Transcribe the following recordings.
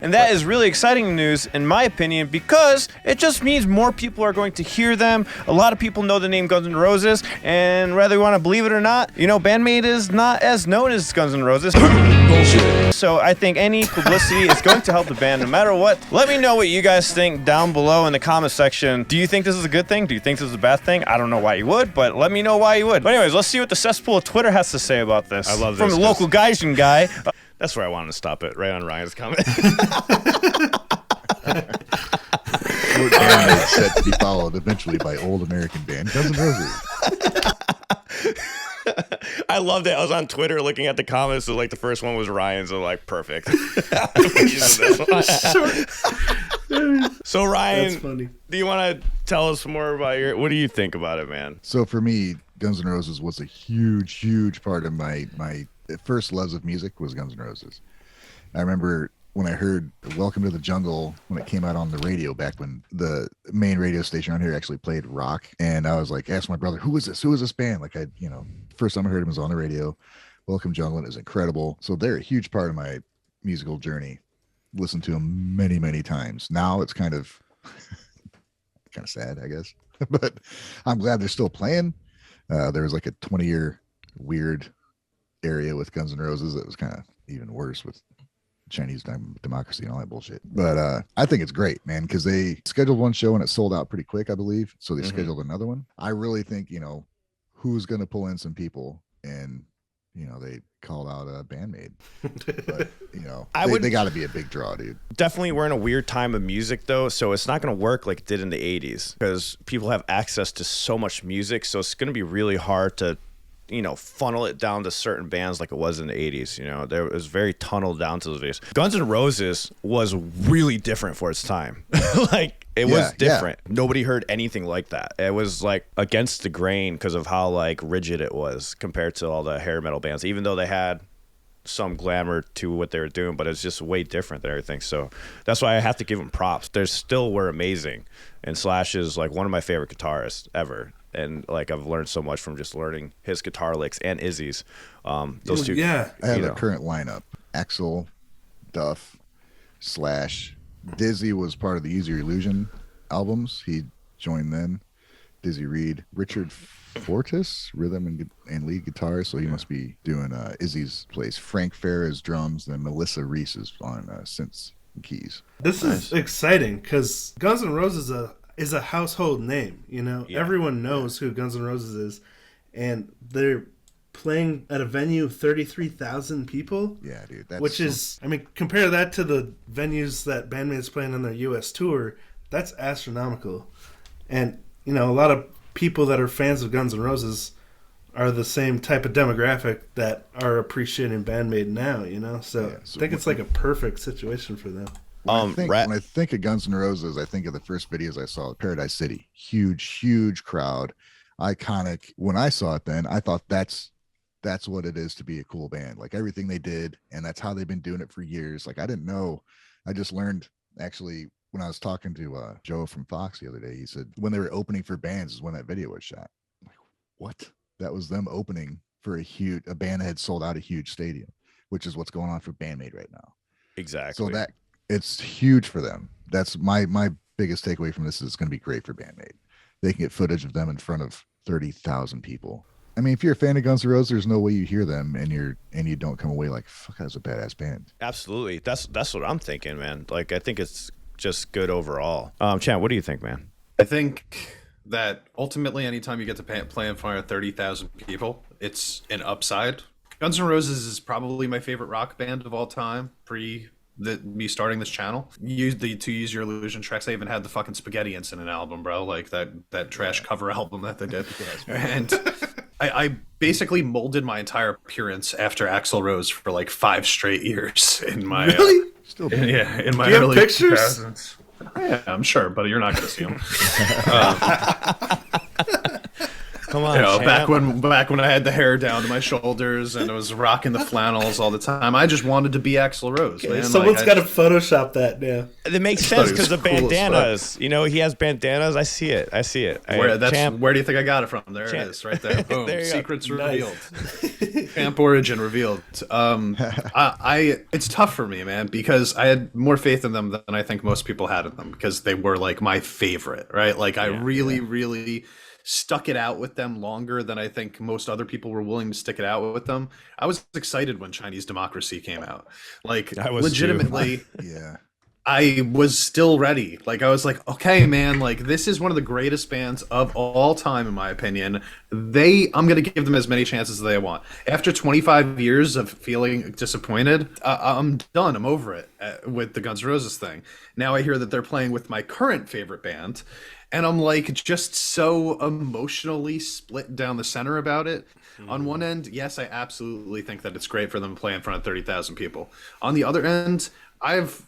And that is really exciting news, in my opinion, because it just means more people are going to hear them. A lot of people know the name Guns N' Roses, and whether you want to believe it or not, you know, BAND-MAID is not as known as Guns N' Roses. Bullshit. So I think any publicity is going to help the band no matter what. Let me know what you guys think down below in the comment section. Do you think this is a good thing? Do you think this is a bad thing? I don't know why you would, but let me know why you would. But anyways, let's see what the cesspool of Twitter has to say about this. I love this. From the local Gaijin guy. That's where I wanted to stop it, right on Ryan's comment. BAND-MAID set to be followed eventually by old American band Guns N' Roses. I loved it. I was on Twitter looking at the comments. So like the first one was Ryan's. So like perfect. So Ryan, do you want to tell us more about what do you think about it, man? So for me, Guns N' Roses was a huge part of my first loves of music was Guns N' Roses. I remember when I heard Welcome to the Jungle when it came out on the radio back when the main radio station around here actually played rock, and I was like, asked my brother, who is this band? Like first time I heard him was on the radio. Welcome Jungle, and it was incredible. So they're a huge part of my musical journey. Listened to them many times. Now it's kind of sad, I guess, but I'm glad they're still playing. There was like a 20-year weird area with Guns N' Roses that was kind of even worse with Chinese democracy and all that bullshit. But I think it's great, man, because they scheduled one show and it sold out pretty quick, I believe. So they scheduled another one. I really think, who's going to pull in some people, and they called out BAND-MAID. But they got to be a big draw, dude. Definitely, we're in a weird time of music though, so it's not going to work like it did in the 80s because people have access to so much music. So it's going to be really hard to funnel it down to certain bands like it was in the 80s. There was very tunneled down to those videos. Guns N' Roses was really different for its time. Like it was different. Yeah. Nobody heard anything like that. It was like against the grain because of how like rigid it was compared to all the hair metal bands, even though they had some glamour to what they were doing, but it's just way different than everything. So that's why I have to give them props. They still were amazing, and Slash is like one of my favorite guitarists ever. And like I've learned so much from just learning his guitar licks and Izzy's. Those two. Yeah, I have a current lineup: Axl, Duff, Slash. Dizzy was part of the Use Your Illusion albums. He joined then. Dizzy Reed, Richard Fortis, rhythm and lead guitar. So he must be doing Izzy's place. Frank Farrah's drums. Then Melissa Reese is on synths and keys. This is exciting because Guns N' Roses is a household name. Everyone knows who Guns N' Roses is, and they're playing at a venue of 33,000 people. Yeah, dude. Which is, compare that to the venues that BAND-MAID's playing on their U.S. tour. That's astronomical. And, a lot of people that are fans of Guns N' Roses are the same type of demographic that are appreciating BAND-MAID now, So I think it's like a perfect situation for them. When I think of Guns N' Roses, I think of the first videos I saw at Paradise City. Huge crowd, iconic. When I saw it then, I thought that's what it is to be a cool band. Like everything they did, and that's how they've been doing it for years. Like I didn't know. I just learned actually when I was talking to Joe from Fox the other day. He said when they were opening for bands is when that video was shot. I'm like, what? That was them opening for a band that had sold out a huge stadium, which is what's going on for BAND-MAID right now. Exactly. So it's huge for them. That's my biggest takeaway from this is it's going to be great for BAND-MAID. They can get footage of them in front of 30,000 people. If you're a fan of Guns N' Roses, there's no way you hear them and you don't come away like, fuck, that's a badass band. Absolutely. That's what I'm thinking, man. Like I think it's just good overall. Chan, what do you think, man? I think that ultimately anytime you get to play in front of 30,000 people, it's an upside. Guns N' Roses is probably my favorite rock band of all time, me starting this channel. To Use Your Illusion tracks. They even had the fucking Spaghetti Incident album, bro, like that trash cover album that they did. And I basically molded my entire appearance after Axl Rose for like 5 straight years in my really? In my early pictures. 2000s. Yeah, I'm sure, but you're not going to see them. Come on, You know, champ. back when I had the hair down to my shoulders and I was rocking the flannels all the time. I just wanted to be Axl Rose, man. Someone's got to Photoshop that now. It makes thought sense he was because the cool as fuck. bandanas. You know, he has bandanas. I see it. Champ. Where do you think I got it from? There Champ. it is, right there. Boom. There you go. Secrets Nice. revealed. Champ origin revealed. It's tough for me, man, because I had more faith in them than I think most people had in them, because they were like my favorite, right? Like I really stuck it out with them longer than I think most other people were willing to stick it out with them. I was excited when Chinese Democracy came out. Like I was legitimately. Yeah. I was still ready. Like I was like, okay, man, like this is one of the greatest bands of all time, in my opinion. I'm gonna give them as many chances as they want. After 25 years of feeling disappointed, I'm done. I'm over it with the Guns N' Roses thing. Now I hear that they're playing with my current favorite band, and I'm like just so emotionally split down the center about it. On one end, yes, I absolutely think that it's great for them to play in front of 30,000 people. On the other end, I've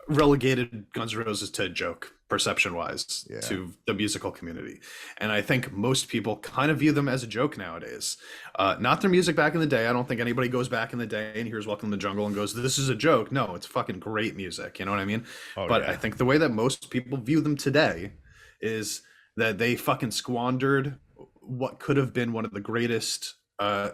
relegated Guns N' Roses to a joke, perception-wise, to the musical community. And I think most people kind of view them as a joke nowadays. Not their music back in the day. I don't think anybody goes back in the day and hears Welcome to the Jungle and goes, this is a joke. No, it's fucking great music. You know what I mean? I think the way that most people view them today is that they fucking squandered what could have been one of the greatest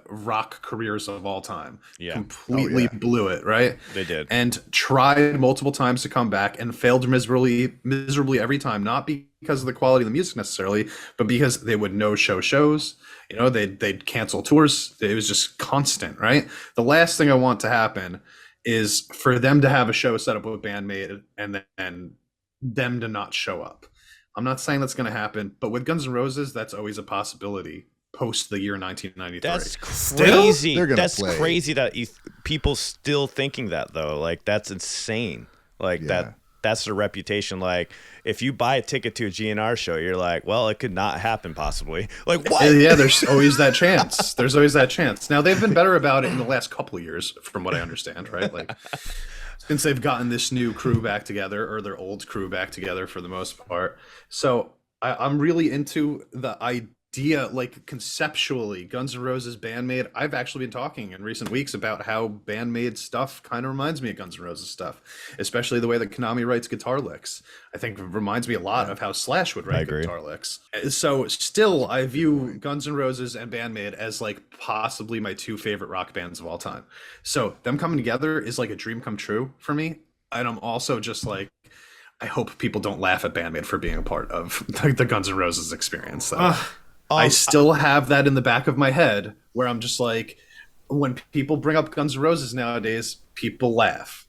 rock careers of all time. Completely blew it, right? They did. And tried multiple times to come back and failed miserably every time, not because of the quality of the music necessarily, but because they would no shows. You know, they'd cancel tours. It was just constant, right? The last thing I want to happen is for them to have a show set up with BAND-MAID and then them to not show up. I'm not saying that's going to happen, but with Guns N' Roses, that's always a possibility. Post the year 1993. That's crazy. That's play. crazy that people still thinking that, though. Like that's insane. Like that's their reputation. Like if you buy a ticket to a GNR show, you're like, well, it could not happen possibly. Like what? Yeah, there's always that chance. There's always that chance. Now they've been better about it in the last couple of years, from what I understand, right? Like since they've gotten this new crew back together, or their old crew back together for the most part. So I'm really into the idea, like conceptually, Guns N' Roses, BAND-MAID. I've actually been talking in recent weeks about how BAND-MAID stuff kind of reminds me of Guns N' Roses stuff, especially the way that Konami writes guitar licks. I think it reminds me a lot of how Slash would write guitar licks. So still, I view Guns N' Roses and BAND-MAID as like possibly my two favorite rock bands of all time. So them coming together is like a dream come true for me. And I'm also just like, I hope people don't laugh at BAND-MAID for being a part of the Guns N' Roses experience, though. I still have that in the back of my head where I'm just like, when people bring up Guns N' Roses nowadays, people laugh.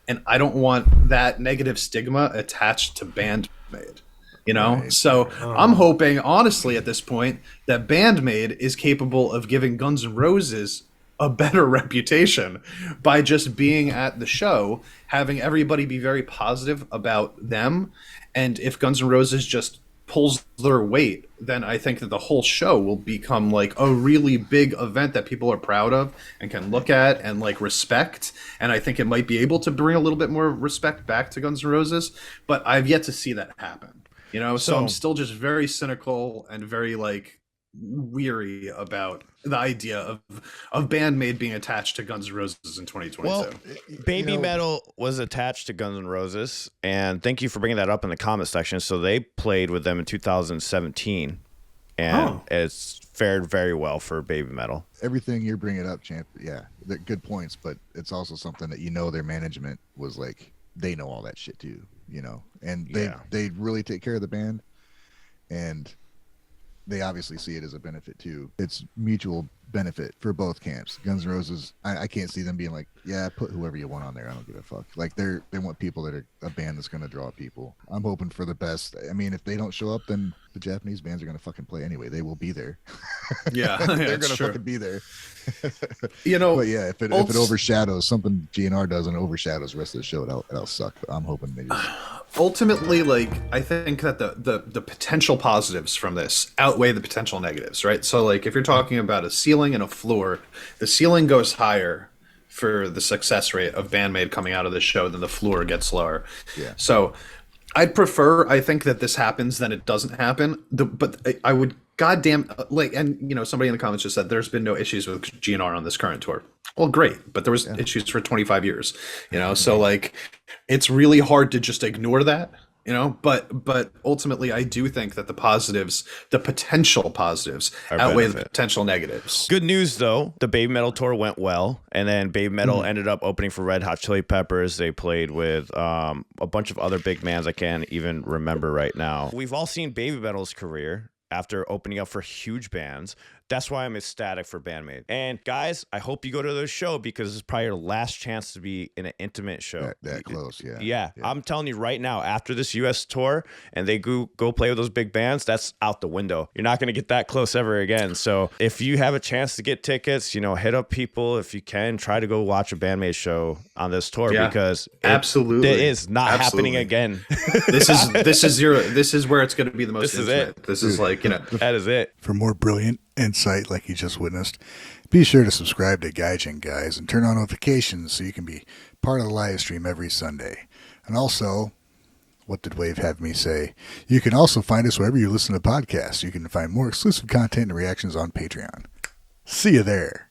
And I don't want that negative stigma attached to BAND-MAID, you know? Right. So I'm hoping, honestly, at this point, that BAND-MAID is capable of giving Guns N' Roses a better reputation by just being at the show, having everybody be very positive about them. And if Guns N' Roses just pulls their weight, then I think that the whole show will become like a really big event that people are proud of and can look at and like respect. And I think it might be able to bring a little bit more respect back to Guns N' Roses, but I've yet to see that happen, you know? So I'm still just very cynical and very like weary about the idea of BAND-MAID being attached to Guns N' Roses in 2022. Well, Baby Metal was attached to Guns N' Roses, and thank you for bringing that up in the comment section. So they played with them in 2017, and it's fared very well for Baby Metal. Everything you're bringing up, Champ, they're good points, but it's also something that, you know, their management was like, they know all that shit too, you know, and they really take care of the band, and they obviously see it as a benefit too. It's mutual benefit for both camps. Guns N' Roses, I can't see them being like, yeah, put whoever you want on there, I don't give a fuck. Like they want people that are a band that's going to draw people. I'm hoping for the best. I mean, if they don't show up, then the Japanese bands are going to fucking play anyway. They will be there. Yeah, they're going to fucking be there. You know, but yeah, if it overshadows something, GNR does and overshadows the rest of the show, that'll suck. But I'm hoping they just... Ultimately, like, I think that the potential positives from this outweigh the potential negatives, right? So like if you're talking about a ceiling and a floor, the ceiling goes higher for the success rate of BAND-MAID coming out of the show than the floor gets lower. Yeah. So I think that this happens than it doesn't happen. But I would goddamn, like, and you know, somebody in the comments just said there's been no issues with GNR on this current tour. Well, great, but there was issues for 25 years, you know, so like, it's really hard to just ignore that, you know, but ultimately I do think that the potential positives outweigh the potential negatives. Good news though, the Baby Metal tour went well, and then Baby Metal ended up opening for Red Hot Chili Peppers. They played with a bunch of other big bands I can't even remember right now. We've all seen Baby Metal's career after opening up for huge bands. That's why I'm ecstatic for BAND-MAID. And guys, I hope you go to the show, because it's probably your last chance to be in an intimate show. That close, yeah. Yeah, I'm telling you right now, after this U.S. tour and they go play with those big bands, that's out the window. You're not going to get that close ever again. So if you have a chance to get tickets, you know, hit up people if you can. Try to go watch a BAND-MAID show on this tour, because absolutely it is not happening again. This is where it's going to be the most intimate. This is like, you know, that is it. For more brilliant insight like you just witnessed, be sure to subscribe to Gaijin Guys and turn on notifications so you can be part of the live stream every Sunday. And also, what did Wave have me say? You can also find us wherever you listen to podcasts. You can find more exclusive content and reactions on Patreon. See you there.